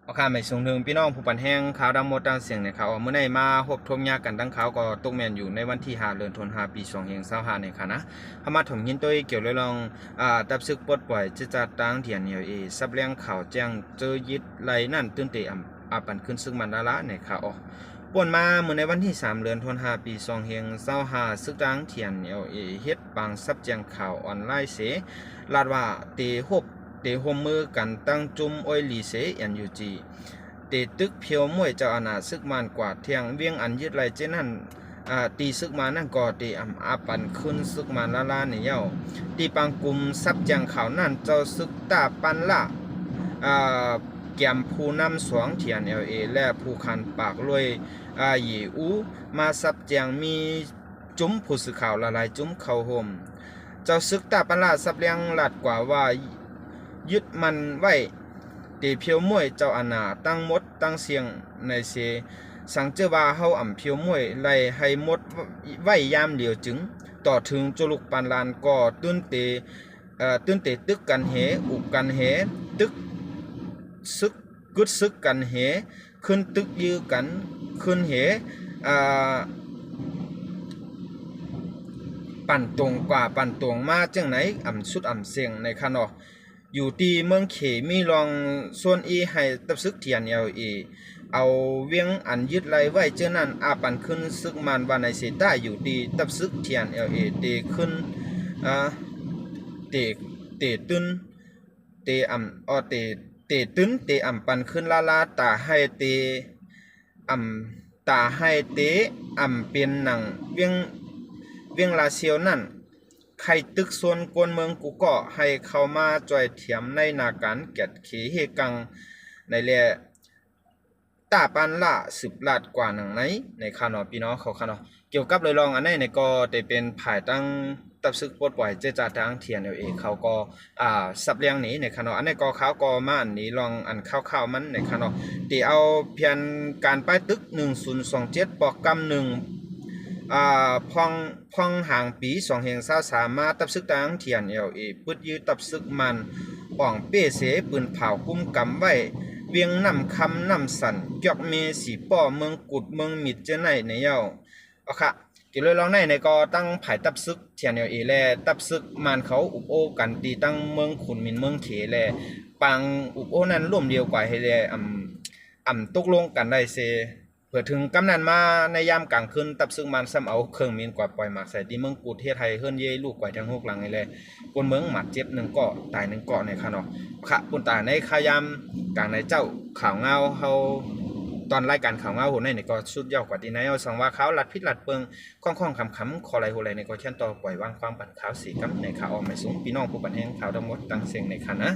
โอเคไม่ส่งถึงพี่น้องผู้ปันแห้งข่าวดังหมดดังเสียงในข่าวเมื่อในมาหบทมยากันดังข่าวก็ตกแมนอยู่ในวันที่5 เดือนธันวาคมปี2565ในค่ะนะพม่าถมยินตัวเกี่ยวเรื่องตับซึกปลดปล่อยจะจัดตั้งเถียนซับเลี้ยงข่าวแจ้งเจอยึดไหลนั่นตื่นเตะปันขึ้นซึ่งมันละในข่าวป่วนมาเมื่อในวันที่3 เดือนธันวาคมปี2565ซึกตั้งเถียนเฮ็ดบางซับแจ้งข่าวออนไลน์เสลาดว่าเตหบเตหมมือกันตั้งจุ่มอ้อยลีเสอันยูจีเตตึกเพียวมวยเจ้าอนาซึกมันกว่าเทียงเวียงอันยึดไรเจนั่นตีซึกมานั่นก็ตีอาปันขึ้นซึกมาละเนี่ยเย้าตีปังกุมซับจังข่าวนั่นเจ้าซึกตาปันละแกมผู้นำสวงเทียนและผู้คันปากรวยหยีอูมาซับจังมีจุ้มผู้สื่อข่าวละลายจุ้มเขาห่มเจ้าซึกตาปันละซับเลี้ยงหลัดกว่าว่ายึดมันไว้เตเพียวมวยเจ้าอนาตั้งมดตั้งเสียงในเสสังเจว่าเฮาเพียวมวยไล่ให้มดไว้ยามเดียวจึงต่อถึงจุลุกปันลานก็ตื้นเตตึกกันเหอุกกันเหตึกซึกกึดซึกกันเหขึ้นตึกยื้อกันขึ้นเหปั่นตรงกว่าปั่นตรงมาจังไหนสุดเสียงในขนออยู่ที่เมืองเขมีลองส่วนให้ตับซึกเทียนเอาเวียงอันยึดไรไว้เจ้านั้นปันขึ้นซึกมันวันในเสตาอยู่ที่ตับซึกเทียนเตขึ้นเตตึนเตเตตึนเตปันขึ้นลาตาให้เตตาให้เตเป็นหนังเวียงลาเซียวนั่นใครตึกส่วนกวนเมืองกูก็ให้เข้ามาจอยเถียมในนาการเกียรติเขเฮกังในแลตาปันละ10 ลาดกว่าหนังในคานอพี่น้องเขาคานอเกี่ยวกับเลยลองอันในก็ได้เป็นภายตั้งตับซึกปลดปล่อยเจจาทางเทียนเขาก็สับเลี้ยงนี้ในคานออันในก็เขาก็มาอันนี้ลองอันข้าวมันในคานอตีเอาเพียงการป้ายตึก1027ปอกกำพองห่างปี2023มาตับซึกตังเทียนปึดยืดตับซึกมันอ่องเป้เสปืนเผาคุ้มกำไว้เวียงน้ำคำน้ำสันยอกเมสีป้อเมืองกุดเมืองมิดเจในเย้าค่ะกิเลยลองในก็ตั้งผายตับซึกเทียนแลตับซึกมันเขาอุบโอกันตีตั้งเมืองขุนมินเมืองเขแลปังอุบโอนั้นร่วมเดียวกว่าให้แลตกลงกันได้เซเพื่อถึงกำนันมาในยามกลางคืนตับซึ่งมันซ้ำเอาเครื่องมีนกว่าปล่อยหมากใส่ที่เมืองกูเทศไทยเฮิรนเย่ลูกกว่าทั้ง6 หลังนี่แหละคนเมืองหมัดเจ็บ1 เกาะตาย1 เกาะในค่ะเนาะขะปุ่นตายในขายามกลางในเจ้าข่าวเงาเฮาตอนรายการข่าวเงาโหในก็สุดยอดกว่าที่ไหนเอาสังว่าเขาลัดพิษลัดเปิงค่องๆคำๆขอไรโหไรในก็เช่นต่อปล่อยวางความปัดขาวสีกำในข่าวออกไม่สูงพี่น้องผู้ปันแห้งข่าวทั้งหมดตั้งเสียงในค่ะนะ